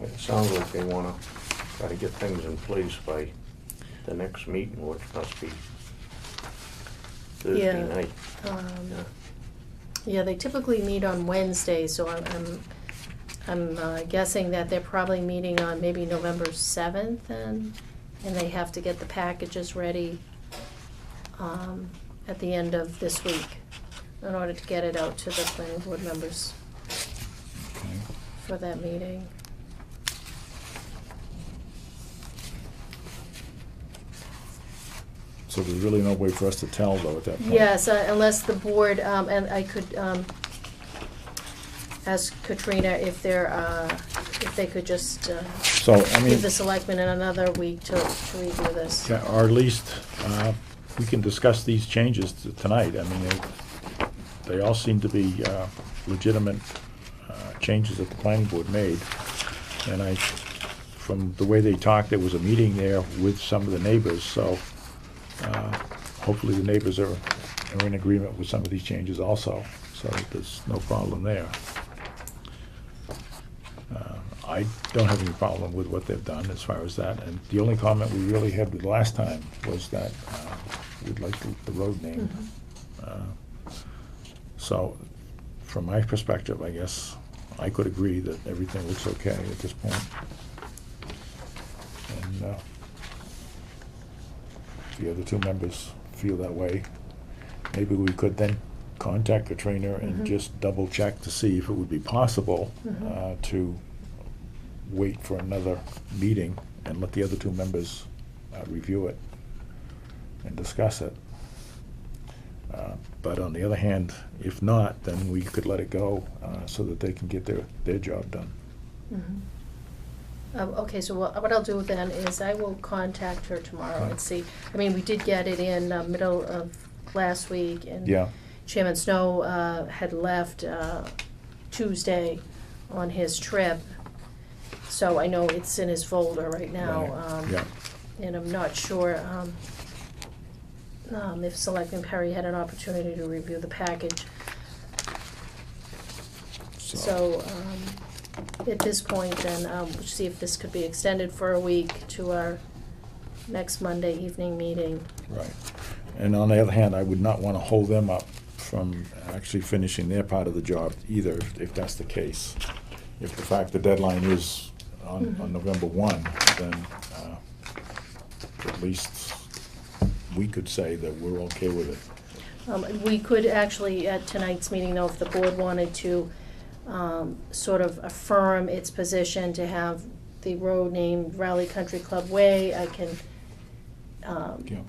It sounds like they wanna try to get things in place by the next meeting, which must be Thursday Yeah. night. Yeah, they typically meet on Wednesday, so I'm guessing that they're probably meeting on maybe November 7th, and they have to get the packages ready at the end of this week in order to get it out to the planning board members okay. for that meeting. So there's really no way for us to tell, though, at that point. Yes, unless the board, and I could ask Katrina if they could just So, I mean, give the selectmen another week to review this. yeah, or at least, we can discuss these changes tonight. I mean, they all seem to be legitimate changes that the planning board made. And from the way they talked, there was a meeting there with some of the neighbors, so hopefully the neighbors are in agreement with some of these changes also, so there's no problem there. I don't have any problem with what they've done as far as that, and the only comment we really had with last time was that we'd like the road name. So, from my perspective, I guess, I could agree that everything looks okay at this point. And if the other 2 members feel that way, maybe we could then contact Katrina and just double check to see if it would be possible to wait for another meeting and let the other 2 members review it and discuss it. But on the other hand, if not, then we could let it go so that they can get their job done. Okay, so what I'll do then is I will contact her tomorrow and see. I mean, we did get it in middle of last week, and Yeah, Chairman Snow had left Tuesday on his trip, so I know it's in his folder right now. Right, yeah. And I'm not sure if Selectman Perry had an opportunity to review the package. So at this point, then, we'll see if this could be extended for a week to our next Monday evening meeting. Right. And on the other hand, I would not want to hold them up from actually finishing their part of the job either, if that's the case. If the fact the deadline is on November 1, then at least we could say that we're okay with it. We could actually, at tonight's meeting, though, if the board wanted to sort of affirm its position to have the road named Raleigh Country Club Way, I can, Yeah.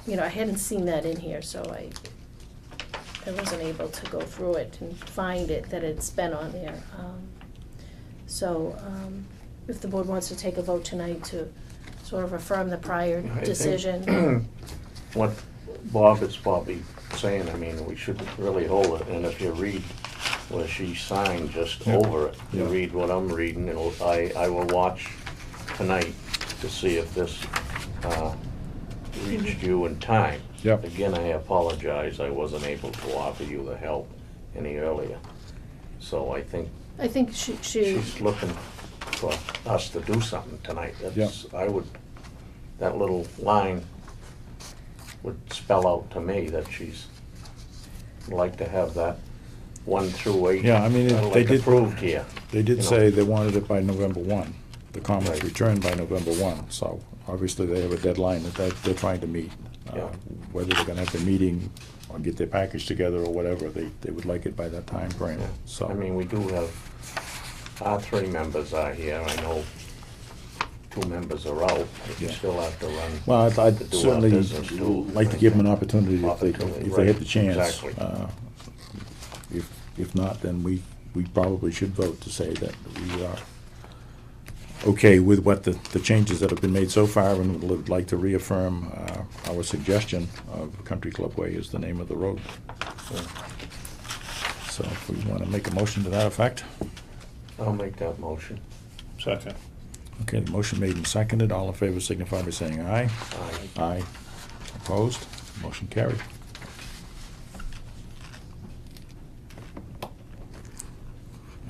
you know, I hadn't seen that in here, so I wasn't able to go through it and find it, that it's been on there. So if the board wants to take a vote tonight to sort of affirm the prior I think decision. What Bob is probably saying, I mean, we should really hold it, and if you read where she signed just Yeah. over it, you Yeah. read what I'm reading, and I will watch tonight to see if this reached you in time. Yep. Again, I apologize, I wasn't able to offer you the help any earlier. So I think I think she, she's looking for us to do something tonight. That's, that little line would spell out to me that she's like to have that 1 through 8. Yeah, I mean, like they did. approved here. They did you know. say they wanted it by November 1. The comments Right. returned by November 1, so obviously they have a deadline that they're trying to meet. Yeah. Whether they're gonna have the meeting or get their package together or whatever, they would like it by that time frame. Yeah. So, I mean, we do have, our 3 members are here. I know 2 members are out, but you Yeah. still have to run. well, I'd to do our certainly business too. like to give them an opportunity if they Opportunity, had the right, chance. exactly. If not, then we probably should vote to say that we are okay with what the changes that have been made so far, and would like to reaffirm our suggestion of Country Club Way is the name of the road. So if we want to make a motion to that effect. I'll make that motion. Second. Okay, the motion made and seconded. All in favor signify by saying aye. Aye. Aye. Opposed? Motion carried.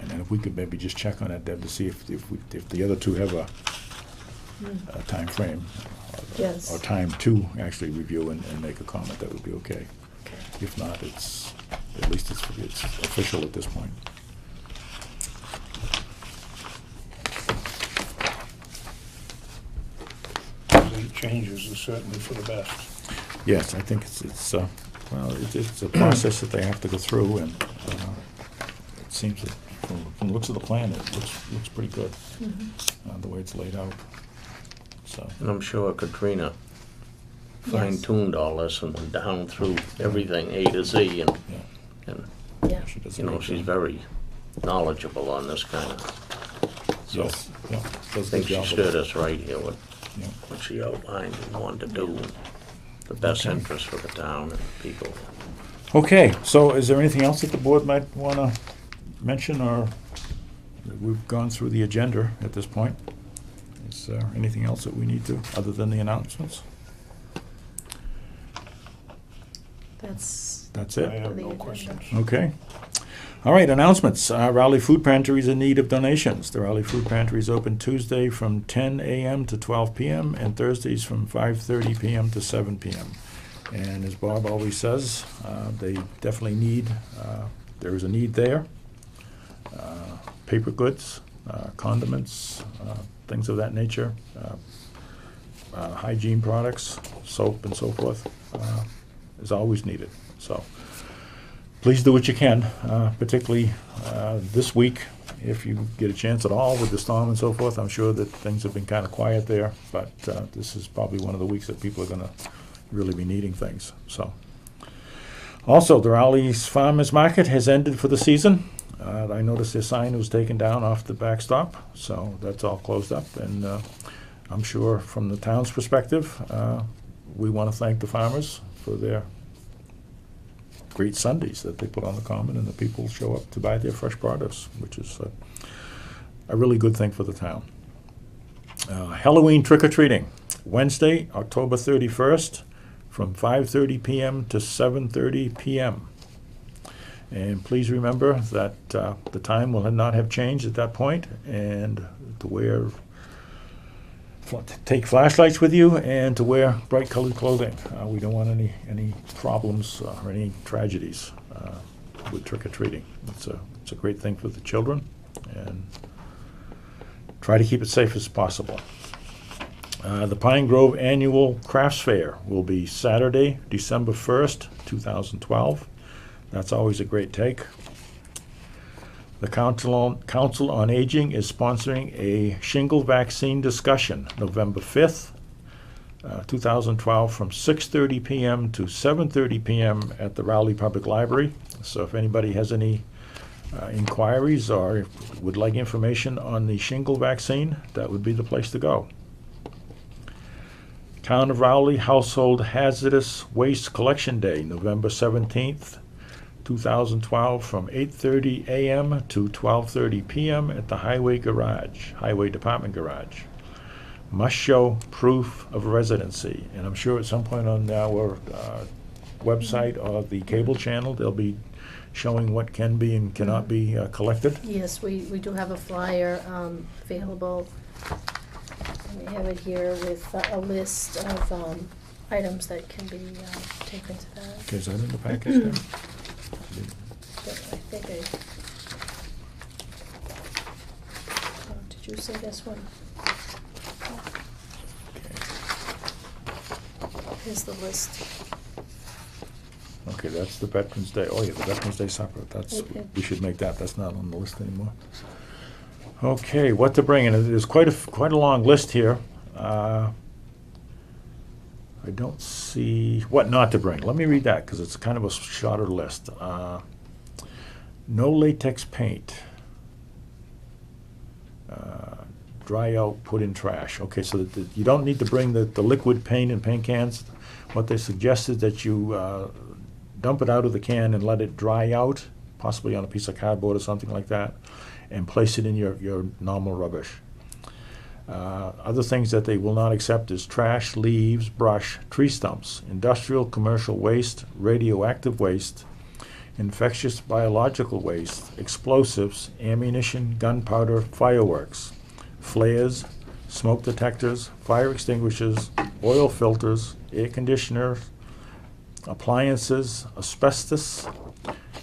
And then if we could maybe just check on that, Deb, to see if the other two have a time frame. Yes. Or time to actually review and make a comment, that would be okay. Okay. If not, at least it's official at this point. The changes are certainly for the best. Yes, I think it's a process that they have to go through, and it seems that from the looks of the plan, it looks pretty good, the way it's laid out. So, And I'm sure Katrina fine-tuned all this and went down through everything A to Z, and, yeah, and, Yeah. she does a you know, great she's job. very knowledgeable on this kind of. So Yes, yeah, I does a think good she job. stood us right here with Yeah. what she outlined and wanted to do, and the best Okay. interest for the town and people. Okay, so is there anything else that the board might want to mention, or we've gone through the agenda at this point? Is there anything else that we need to, other than the announcements? That's I it? have The no agenda. questions. Okay. All right, announcements. Rowley Food Pantry is in need of donations. The Rowley Food Pantry is open Tuesday from 10 a.m. to 12 p.m. and Thursdays from 5:30 p.m. to 7 p.m. And as Bob always says, they definitely need, there is a need there. Paper goods, condiments, things of that nature, hygiene products, soap and so forth, is always needed. So please do what you can, particularly this week, if you get a chance at all with the storm and so forth. I'm sure that things have been kind of quiet there, but this is probably one of the weeks that people are going to really be needing things. So, also, the Rowley's Farmers Market has ended for the season. I noticed their sign was taken down off the backstop, so that's all closed up. And I'm sure from the town's perspective, we want to thank the farmers for their great Sundays that they put on the common, and the people show up to buy their fresh produce, which is a really good thing for the town. Halloween trick-or-treating, Wednesday, October 31st, from 5:30 p.m. to 7:30 p.m. And please remember that the time will not have changed at that point, and to take flashlights with you and to wear bright colored clothing. We don't want any problems or any tragedies with trick-or-treating. It's a great thing for the children, and try to keep it safe as possible. The Pine Grove Annual Crafts Fair will be Saturday, December 1st, 2012. That's always a great take. The Council on Aging is sponsoring a shingle vaccine discussion November 5th, 2012, from 6:30 p.m. to 7:30 p.m. at the Rowley Public Library. So if anybody has any inquiries or would like information on the shingle vaccine, that would be the place to go. Town of Rowley Household Hazardous Waste Collection Day, November 17th, 2012, from 8:30 a.m. to 12:30 p.m. at the Highway Department Garage. Must show proof of residency. And I'm sure at some point on our website or the cable channel, they'll be showing what can be and cannot be collected. Yes, we do have a flyer available. We have it here with a list of items that can be taken to that. Okay, is that in the package there? But I think did you see this one? Here's the list. Okay, that's the Veterans Day. Oh, yeah, the Veterans Day supper. That's, Okay. we should make that. That's not on the list anymore. Okay, what to bring in? There's quite a long list here. I don't see what not to bring. Let me read that because it's kind of a shorter list. No latex paint. Dry out, put in trash. Okay, so you don't need to bring the liquid paint in paint cans. What they suggest is that you dump it out of the can and let it dry out, possibly on a piece of cardboard or something like that, and place it in your normal rubbish. Other things that they will not accept is trash, leaves, brush, tree stumps, industrial, commercial waste, radioactive waste, infectious biological waste, explosives, ammunition, gunpowder, fireworks, flares, smoke detectors, fire extinguishers, oil filters, air conditioners, appliances, asbestos,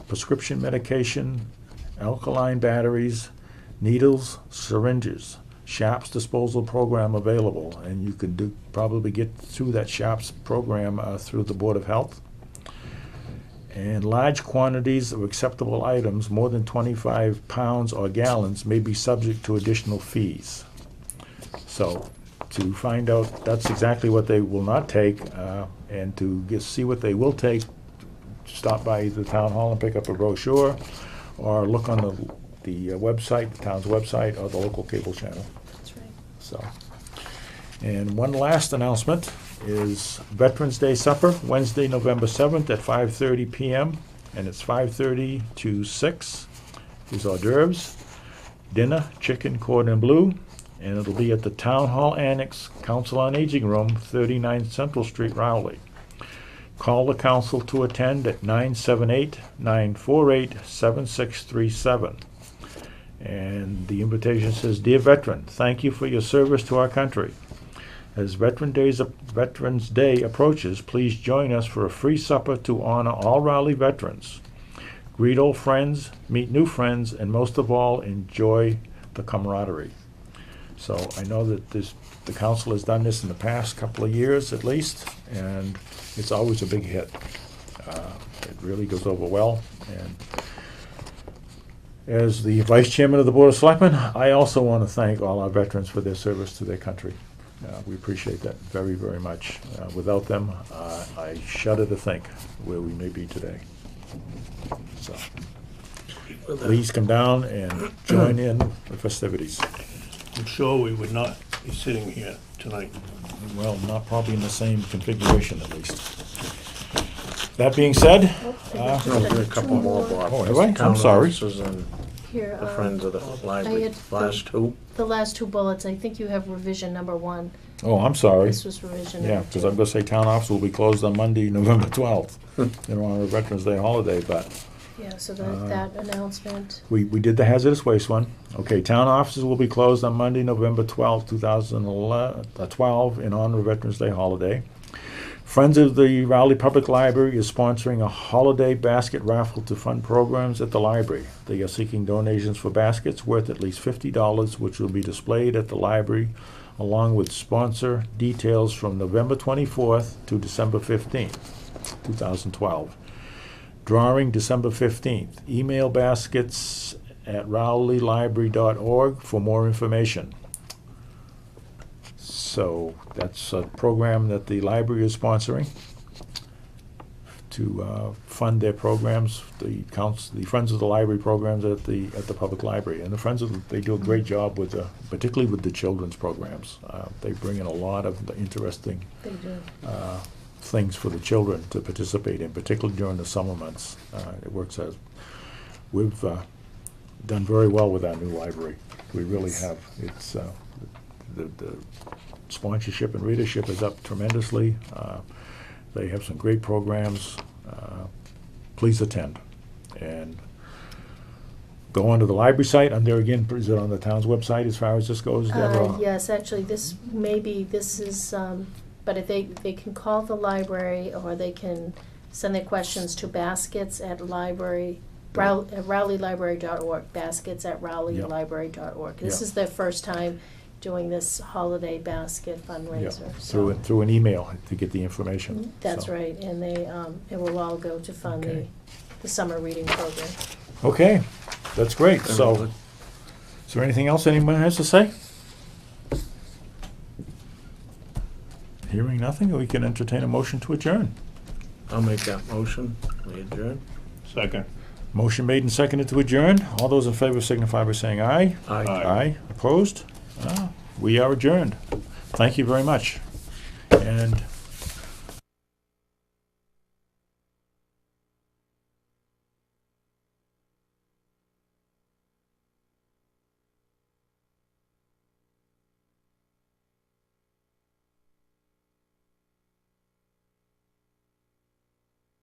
prescription medication, alkaline batteries, needles, syringes. SHAPS disposal program available, and you can probably get through that SHAPS program through the Board of Health. And large quantities of acceptable items, more than 25 pounds or gallons, may be subject to additional fees. So to find out, that's exactly what they will not take, and to see what they will take, stop by the town hall and pick up a brochure, or look on the website, the town's website, or the local cable channel. That's right. So, and one last announcement is Veterans Day Supper, Wednesday, November 7th at 5:30 p.m. And it's 5:30 to 6. There's hors d'oeuvres, dinner, chicken, cordon bleu, and it'll be at the Town Hall Annex, Council on Aging Room, 39 Central Street, Rowley. Call the council to attend at 978-948-7637. And the invitation says, "Dear veteran, thank you for your service to our country. As Veterans Day approaches, please join us for a free supper to honor all Rowley veterans. Greet old friends, meet new friends, and most of all, enjoy the camaraderie." So I know that the council has done this in the past couple of years at least, and it's always a big hit. It really goes over well. And as the Vice Chairman of the Board of Selectmen, I also want to thank all our veterans for their service to their country. We appreciate that very, very much. Without them, I shudder to think where we may be today. So please come down and join in the festivities. I'm sure we would not be sitting here tonight. Well, not probably in the same configuration at least. That being said, No, there's a couple more, Bob. Oh, have I? I'm Town sorry. offices and Here, the Friends of the Library, had last two. the last two bullets, I think you have revision number 1. oh, I'm sorry. This was revision Yeah, number 2. because I'm going to say town office will be closed on Monday, November 12th, in honor of Veterans Day holiday, but Yeah, so that announcement. we did the hazardous waste one. Okay, town offices will be closed on Monday, November 12th, 2012, in honor of Veterans Day holiday. Friends of the Rowley Public Library is sponsoring a holiday basket raffle to fund programs at the library. They are seeking donations for baskets worth at least $50, which will be displayed at the library, along with sponsor details from November 24th to December 15th, 2012. Drawing December 15th. Email baskets at rowleylibrary.org for more information. So that's a program that the library is sponsoring to fund their programs, the Friends of the Library programs at the public library. And the Friends of they do a great job with particularly with the children's programs. They bring in a lot of interesting They do. things for the children to participate in, particularly during the summer months. It works as we've done very well with our new library. We really have. It's the sponsorship and readership is up tremendously. They have some great programs. Please attend and go onto the library site. And there again, is it on the town's website as far as this goes, Deborah? Yes, actually, this is but if they can call the library, or they can send their questions to rowleylibrary.org, baskets@rowleylibrary.org. This Yeah. is their first time doing this holiday basket Yeah, fundraiser. So through an email to get the information. that's So. right, and they, it will all go to fund Okay. the summer reading program. Okay, that's great. So, is there anything else anyone has to say? Hearing nothing, we can entertain a motion to adjourn. I'll make that motion. We adjourn. Second. Motion made and seconded to adjourn. All those in favor signify by saying aye. Aye. Aye. Opposed? We are adjourned. Thank you very much. And